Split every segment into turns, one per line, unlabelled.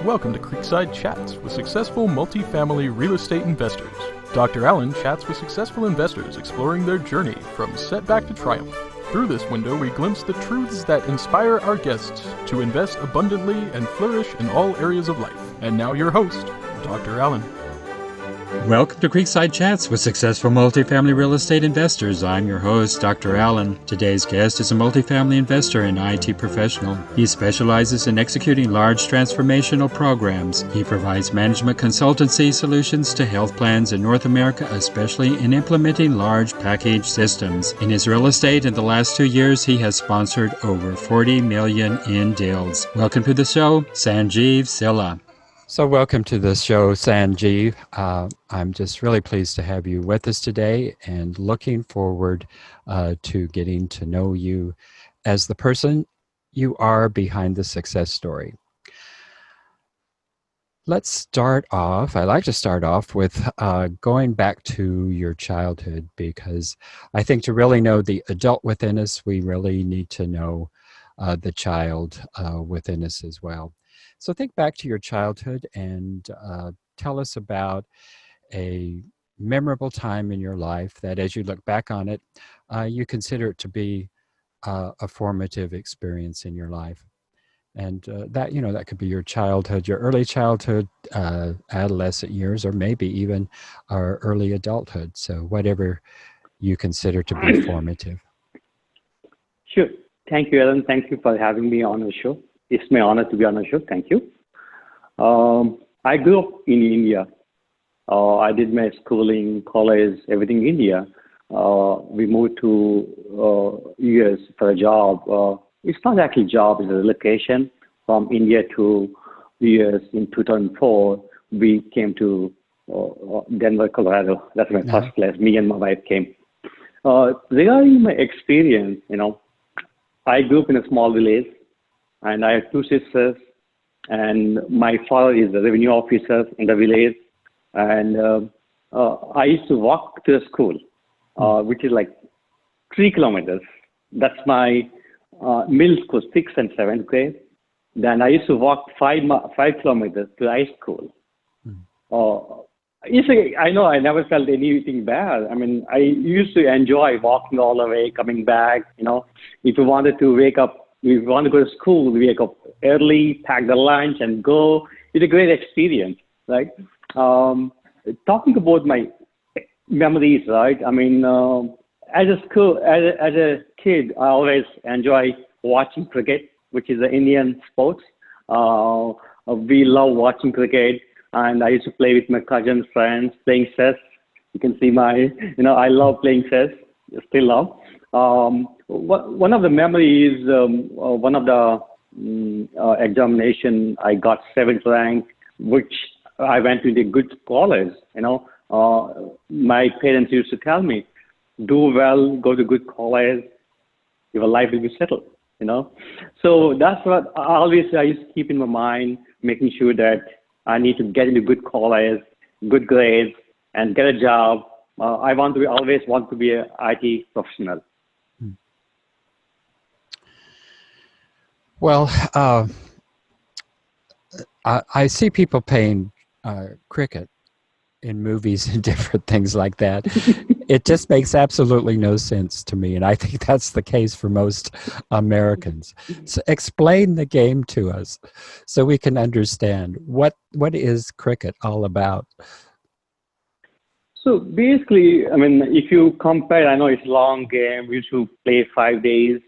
Welcome to Creekside Chats with successful multifamily real estate investors. Dr. Allen chats with successful investors exploring their journey from setback to triumph. Through this window, we glimpse the truths that inspire our guests to invest abundantly and flourish in all areas of life. And now your host, Dr. Allen.
Welcome to Creekside Chats with successful multifamily real estate investors. I'm your host, Dr. Allen. Today's guest is a multifamily investor and IT professional. He specializes in executing large transformational programs. He provides management consultancy solutions to health plans in North America, especially in implementing large package systems. In his real estate in the last 2 years, he has sponsored over 40 million in deals. Welcome to the show, Sanjeev Silla. So welcome to the show, Sanjeev. I'm just really pleased to have you with us today and looking forward to getting to know you as the person you are behind the success story. Let's start off. I like to start off with going back to your childhood, because I think to really know the adult within us, we really need to know the child within us as well. So think back to your childhood and tell us about a memorable time in your life that, as you look back on it, you consider it to be a formative experience in your life. And that could be your childhood, your early childhood, adolescent years, or maybe even our early adulthood. So whatever you consider to be formative.
Sure. Thank you, Alan. Thank you for having me on the show. It's my honor to be on the show. Thank you. I grew up in India. I did my schooling, college, everything in India. We moved to US for a job. It's not actually a job, it's a relocation from India to US in 2004. We came to Denver, Colorado. That's my first place. Me and my wife came. Regarding my experience, I grew up in a small village. And I have two sisters, and my father is a revenue officer in the village. And I used to walk to the school, which is like 3 kilometers. That's my middle school, 6th and 7th grade. Then I used to walk 5 kilometers to high school. I know I never felt anything bad. I mean, I used to enjoy walking all the way, coming back. If you wanted to wake up, we want to go to school, we wake up early, pack the lunch, and go. It's a great experience, right? Talking about my memories, right? I mean, as a kid, I always enjoy watching cricket, which is an Indian sport. We love watching cricket, and I used to play with my cousins, friends, playing chess. You can see I love playing chess, still love. One of the memories, one of the examination, I got 7th rank, which I went to the good college. My parents used to tell me, do well, go to good college, your life will be settled. So that's what I used to keep in my mind, making sure that I need to get into good college, good grades, and get a job. I always want to be an IT professional.
Well, I see people playing cricket in movies and different things like that. It just makes absolutely no sense to me, and I think that's the case for most Americans. So explain the game to us so we can understand what is cricket all about.
So basically, I mean, if you compare, I know it's a long game. We used to play 5 days,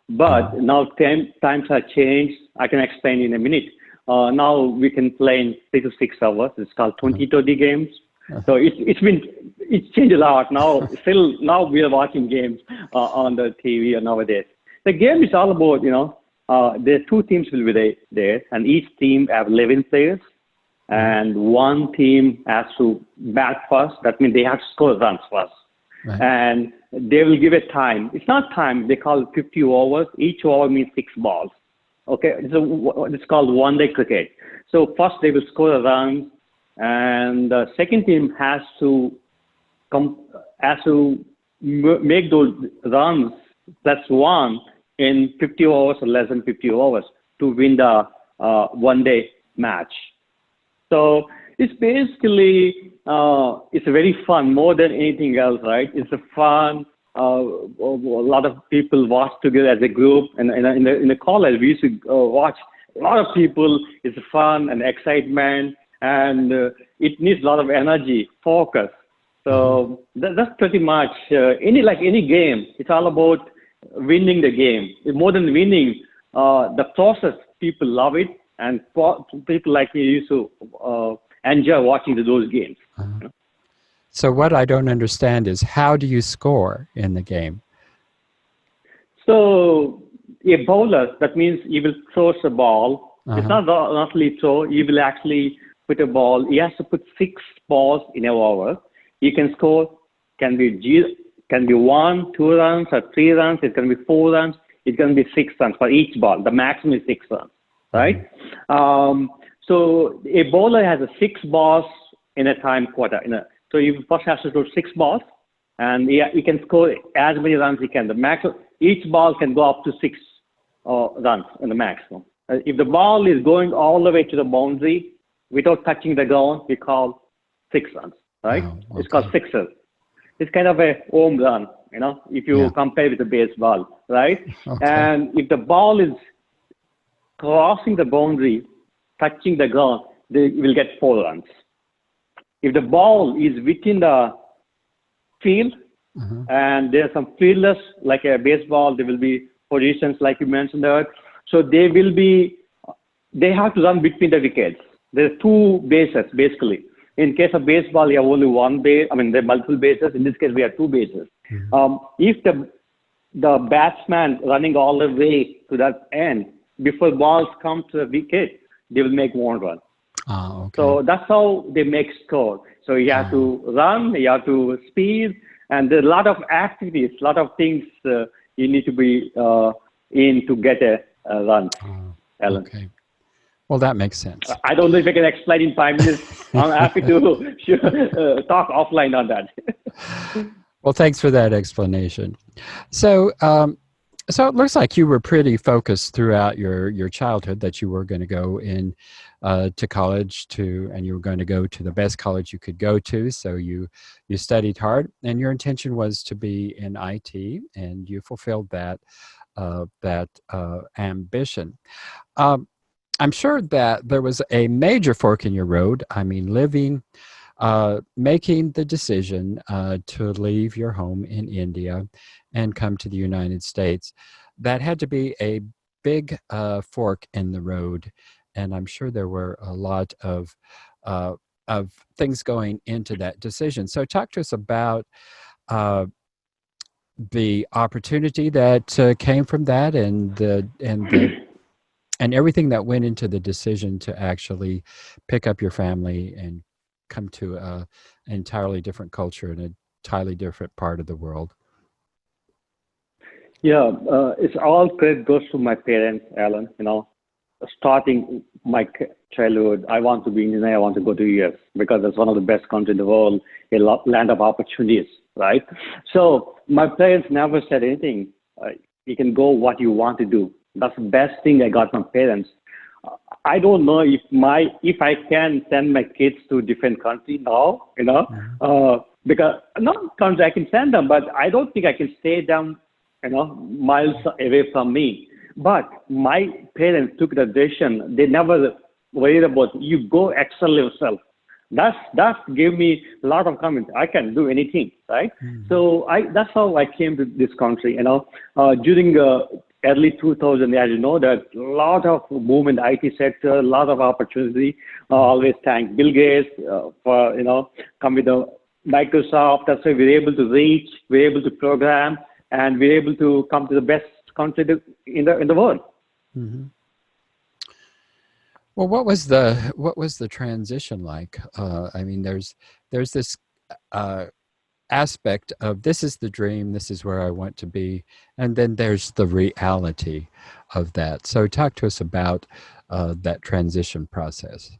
but now times have changed. I can explain in a minute. Now we can play in 3 to 6 hours. It's called 20-20 games. So it's changed a lot now. Still, now we are watching games on the TV nowadays. The game is all about, there are 2 teams will be there, and each team have 11 players. And one team has to bat first. That means they have to score runs first. Right. And they will give it time. It's not time. They call it 50 overs. Each over means 6 balls. Okay, so it's called one-day cricket. So first they will score a run, and the second team has to make those runs +1 in 50 overs or less than 50 overs to win the one-day match. So it's basically, it's very fun, more than anything else, right? It's a fun, a lot of people watch together as a group. And in the college, we used to watch a lot of people. It's fun and excitement, and it needs a lot of energy, focus. So that's pretty much any game. It's all about winning the game. More than winning, the process, people love it, and people like me used to enjoy watching those games.
So what I don't understand is, how do you score in the game?
So a bowler, that means he will throw a ball. It's not only throw, he will actually put a ball. He has to put 6 balls in an over. He can score, can be 1, 2 runs, or 3 runs. It can be 4 runs. It can be 6 runs for each ball. The maximum is 6 runs, right? So a bowler has 6 balls in a time quarter. So you first have to throw 6 balls, and he can score as many runs he can. The maximum, each ball can go up to 6 runs in the maximum. If the ball is going all the way to the boundary without touching the ground, we call 6 runs, right? It's called sixes. It's kind of a home run, if you compare with the baseball, right? And if the ball is crossing the boundary, touching the ground, they will get 4 runs. If the ball is within the field, and there are some fielders, like a baseball, there will be positions like you mentioned there. So they have to run between the wickets. There are 2 bases, basically. In case of baseball, you have only 1 base. There are multiple bases. In this case, we have 2 bases. If the batsman running all the way to that end, before balls come to the wicket, they will make 1 run. So that's how they make score. So you have to run, you have to speed, and there's a lot of activities, a lot of things you need to be in to get a run, Alan.
Okay. Well, that makes sense.
I don't know if I can explain in 5 minutes. I'm happy to talk offline on that.
Well, thanks for that explanation. So, so it looks like you were pretty focused throughout your childhood that you were going to go in to college and you were going to go to the best college you could go to. So you studied hard, and your intention was to be in IT, and you fulfilled that ambition. I'm sure that there was a major fork in your road. Making the decision to leave your home in India and come to the United States. That had to be a big fork in the road, and I'm sure there were a lot of things going into that decision. So talk to us about the opportunity that came from that, and everything that went into the decision to actually pick up your family and come to an entirely different culture in an entirely different part of the world.
Yeah, it's all credit goes to my parents, Alan. Starting my childhood, I want to be in India, I want to go to US because it's one of the best countries in the world, a land of opportunities, right? So my parents never said anything. You can go what you want to do. That's the best thing I got from parents. I don't know if I can send my kids to a different country now, because not country I can send them, but I don't think I can stay them, miles away from me. But my parents took the decision. They never worried about you go excel yourself. That gave me a lot of confidence. I can do anything, right? So that's how I came to this country. During early 2000, as you know, that a lot of boom in the IT sector, a lot of opportunity. Always thank Bill Gates for come with the Microsoft. That's why we're able to reach, we're able to program, and we're able to come to the best country in the world.
Mm-hmm. Well, what was the transition like? There's this aspect of this is the dream, this is where I want to be, and then there's the reality of that. So talk to us about that transition process.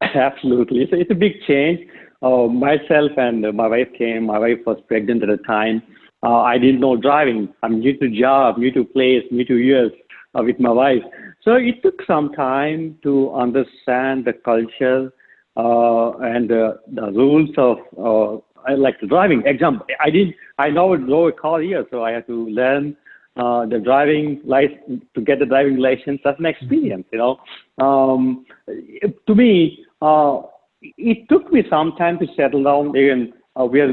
Absolutely. It's a big change. Myself and my wife came. My wife was pregnant at the time. I didn't know driving. I'm new to job, new to place, new to years with my wife. So it took some time to understand the culture and the rules of like driving. Example, I now drove a car here, so I had to learn the driving license to get the driving license as an experience. To me, it took me some time to settle down. Even we are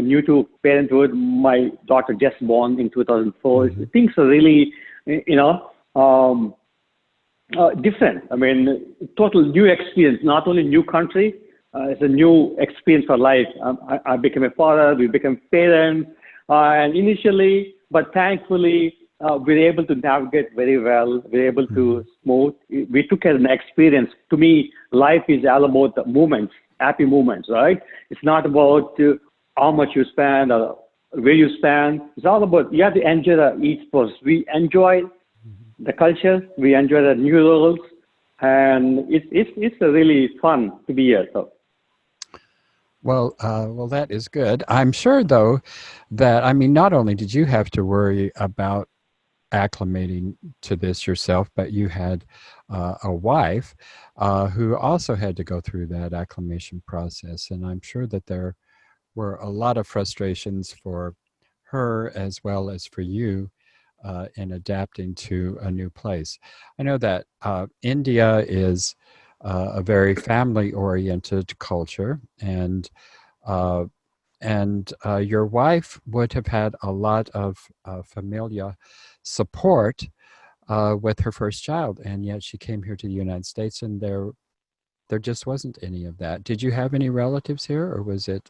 new to parenthood. My daughter just born in 2004. Things are really, different. I mean, total new experience. Not only new country, it's a new experience for life. I became a father. We became parents, and initially, but thankfully, we're able to navigate very well. We're able to smooth. We took as an experience. To me, life is all about the moments, happy moments, right? It's not about how much you spend or where you spend. It's all about you have to enjoy each process. We enjoy the culture. We enjoy the new roles, and it's really fun to be here. So.
Well, that is good. I'm sure, though, that, I mean, not only did you have to worry about acclimating to this yourself, but you had a wife who also had to go through that acclimation process. And I'm sure that there were a lot of frustrations for her as well as for you in adapting to a new place. I know that India is a very family-oriented culture, and your wife would have had a lot of familial support with her first child, and yet she came here to the United States, and there just wasn't any of that. Did you have any relatives here, or was it?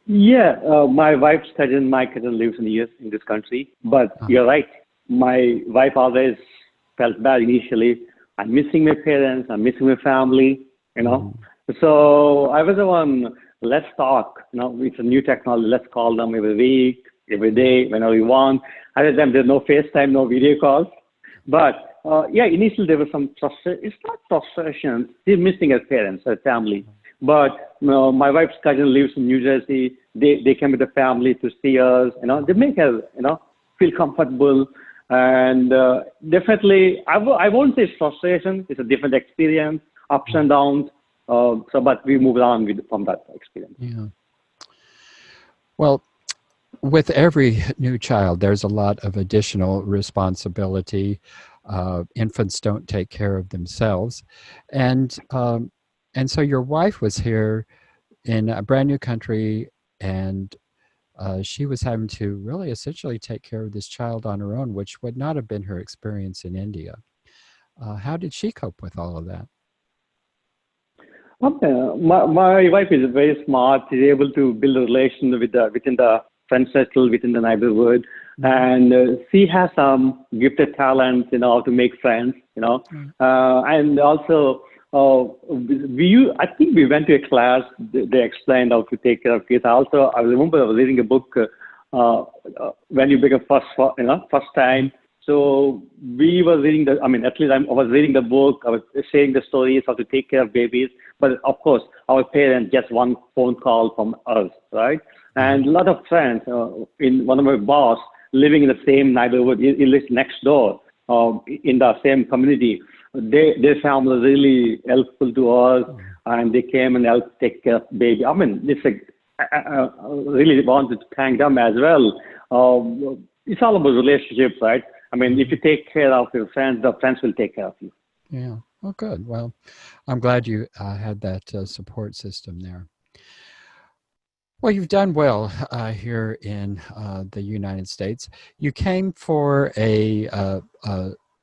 Yeah, my wife's cousin, my cousin lives in this country, but you're right. My wife always felt bad initially. I'm missing my parents. I'm missing my family. So I was the one. Let's talk. It's a new technology. Let's call them every week, every day, whenever we want. At the time, there's no FaceTime, no video calls. But initially there was some frustration. It's not frustration. She's missing her parents, her family. But my wife's cousin lives in New Jersey. They came with the family to see us. They make her feel comfortable. And definitely, I won't say it's frustration. It's a different experience, ups and downs. But we moved on from that experience.
Yeah. Well, with every new child, there's a lot of additional responsibility. Infants don't take care of themselves, and so your wife was here in a brand new country, and she was having to really essentially take care of this child on her own, which would not have been her experience in India. How did she cope with all of that?
My wife is very smart. She's able to build a relation within the friend circle, within the neighborhood, and she has some gifted talents, how to make friends, and also. I think we went to a class. They explained how to take care of kids. Also, I remember I was reading a book when you become first time. So we were reading at least I was reading the book. I was sharing the stories how to take care of babies. But of course, our parents just one phone call from us, right? And a lot of friends. In one of my boss living in the same neighborhood, he lives next door in the same community. Their family was really helpful to us, and they came and helped take care of baby. I mean, I really wanted to thank them as well. It's all about relationships, right? I mean, if you take care of your friends, the friends will take care of you.
Yeah. Oh, good. Well, I'm glad you had that support system there. Well, you've done well here in the United States. You came for an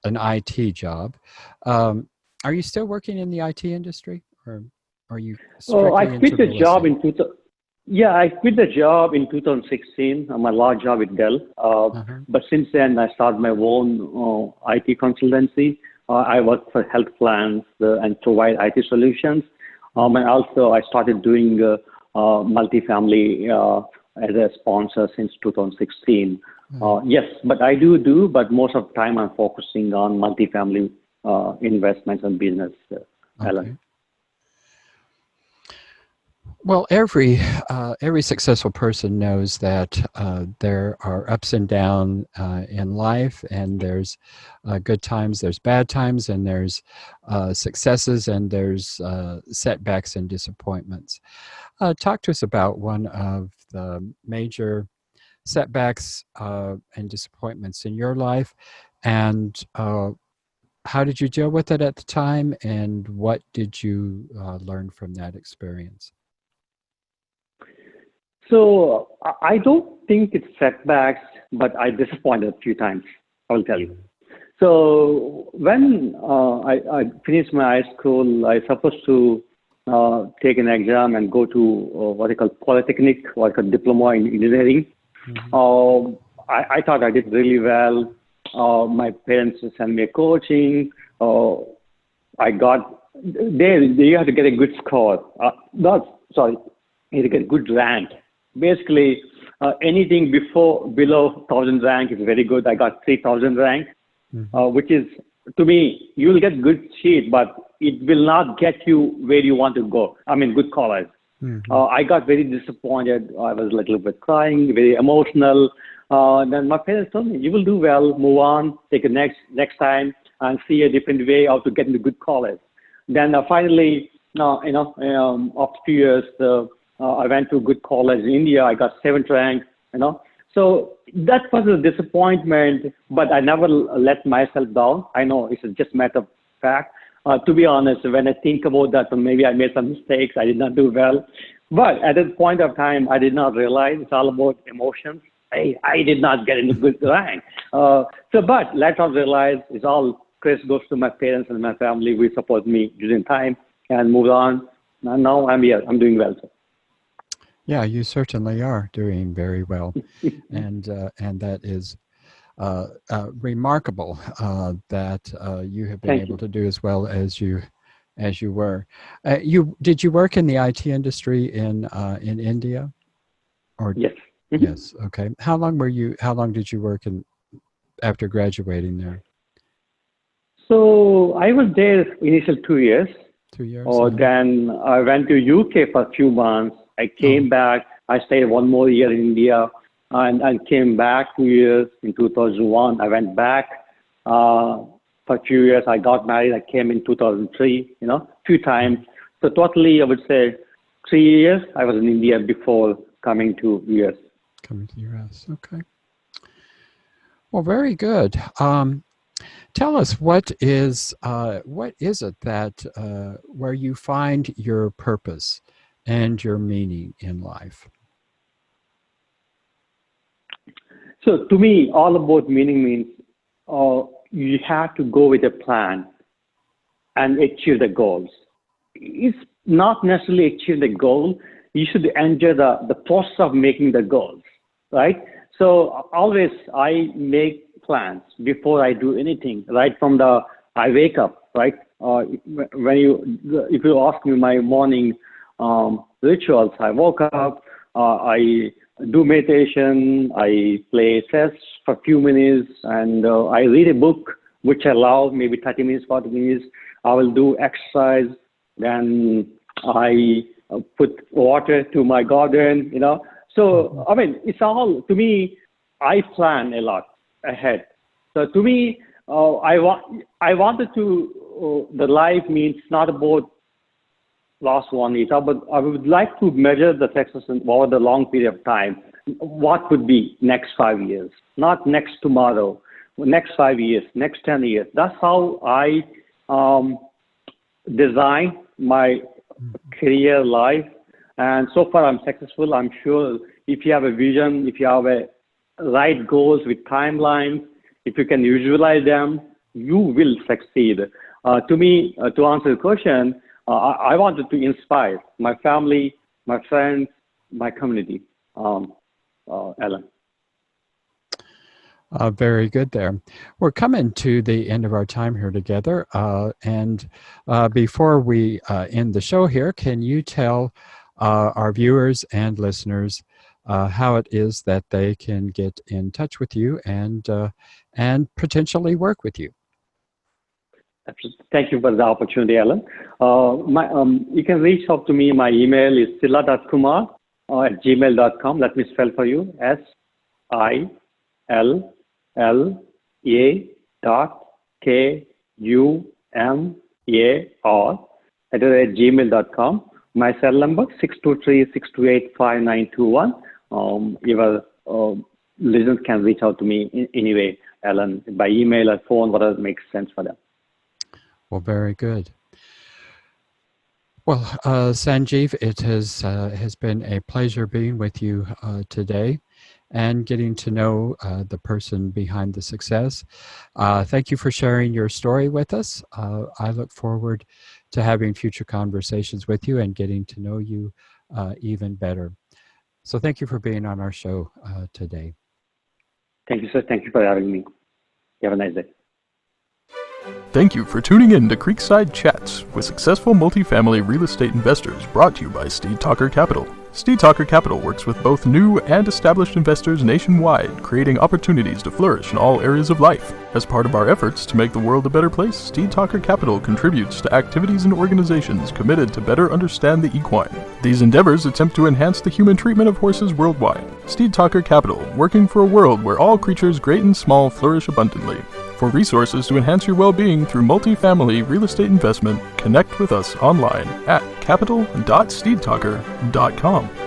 IT job. Are you still working in the IT industry, or are you strictly
I
into
quit the
real
job
estate?
I quit the job in 2016. My last job with Dell. But since then, I started my own IT consultancy. I work for health plans and provide IT solutions. And also, I started doing multifamily as a sponsor since 2016. Yes, but I do, but most of the time I'm focusing on multifamily investments and business, Alan.
Well, every successful person knows that there are ups and downs in life, and there's good times, there's bad times, and there's successes, and there's setbacks and disappointments. Talk to us about one of the major setbacks and disappointments in your life, and how did you deal with it at the time, and what did you learn from that experience?
So I don't think it's setbacks, but I disappointed a few times. I will tell you. So when I finished my high school, I supposed to take an exam and go to what I call polytechnic, what I call diploma in engineering. Mm-hmm. I thought I did really well. My parents sent me a coaching. I got there. You have to get a good score. You have to get a good rank. Basically, anything below 1,000 rank is very good. I got 3,000 rank, which is, to me, you will get good sheet, but it will not get you where you want to go. I mean, good college. Mm-hmm. I got very disappointed. I was a little bit crying, very emotional. Then my parents told me, "You will do well. Move on. Take it next time, and see a different way how to get into good college." Then finally, after a few years, I went to good college in India. I got 7th rank. So that was a disappointment, but I never let myself down. I know it's just a matter of fact. To be honest, when I think about that, maybe I made some mistakes. I did not do well. But at that point of time, I did not realize it's all about emotions. I did not get into good rank. But let us realize it's all credit goes to my parents and my family. We support me during time and moved on. And now I'm here. I'm doing well.
Yeah, you certainly are doing very well, and that is remarkable that you have been able to do as well as you were. Did you work in the IT industry in India? Or
yes.
Yes. Okay. How long did you work after graduating there?
So I was there initial 2 years.
2 years.
Then I went to UK for a few months. I came back. I stayed 1 more year in India, and I came back 2 years in 2001. I went back for a few years. I got married. I came in 2003. Few times. So totally, I would say 3 years. I was in India before coming to US.
Coming to the US. Okay. Well, very good. Tell us what is it that where you find your purpose and your meaning in life?
So to me, all about meaning means you have to go with a plan and achieve the goals. It's not necessarily achieve the goal. You should enjoy the process of making the goals, right? So always I make plans before I do anything, right? From I wake up, right? If you ask me my morning rituals, I woke up, I do meditation, I play chess for a few minutes, and I read a book, which I love, maybe 30 minutes, 40 minutes. I will do exercise, then I put water to my garden, So, I mean, it's all, to me, I plan a lot ahead. So to me, I wanted to, the life means not about last 1 year, but I would like to measure the success over the long period of time. What would be next 5 years? Not next tomorrow, next 5 years, next 10 years. That's how I design my career life. And so far I'm successful. I'm sure if you have a vision, if you have a right goals with timelines, if you can visualize them, you will succeed. To me, to answer the question, I wanted to inspire my family, my friends, my community, Alan.
Very good there. We're coming to the end of our time here together. And before we end the show here, can you tell our viewers and listeners how it is that they can get in touch with you and potentially work with you?
Absolutely. Thank you for the opportunity, Alan. You can reach out to me. My email is silla.kumar@gmail.com. Let me spell for you. SILLA.KUMAR My cell number 623-628-5921. Your listeners can reach out to me anyway, Alan, by email or phone, whatever makes sense for them.
Well, very good. Well, Sanjeev, it has been a pleasure being with you today and getting to know the person behind the success. Thank you for sharing your story with us. I look forward to having future conversations with you and getting to know you even better. So thank you for being on our show today.
Thank you, sir. Thank you for having me. You have a nice day.
Thank you for tuning in to Creekside Chats with successful multifamily real estate investors, brought to you by Steed Talker Capital. Steed Talker Capital works with both new and established investors nationwide, creating opportunities to flourish in all areas of life. As part of our efforts to make the world a better place, Steed Talker Capital contributes to activities and organizations committed to better understand the equine. These endeavors attempt to enhance the human treatment of horses worldwide. Steed Talker Capital, working for a world where all creatures great and small flourish abundantly. For resources to enhance your well-being through multifamily real estate investment, connect with us online at capital.steedtalker.com.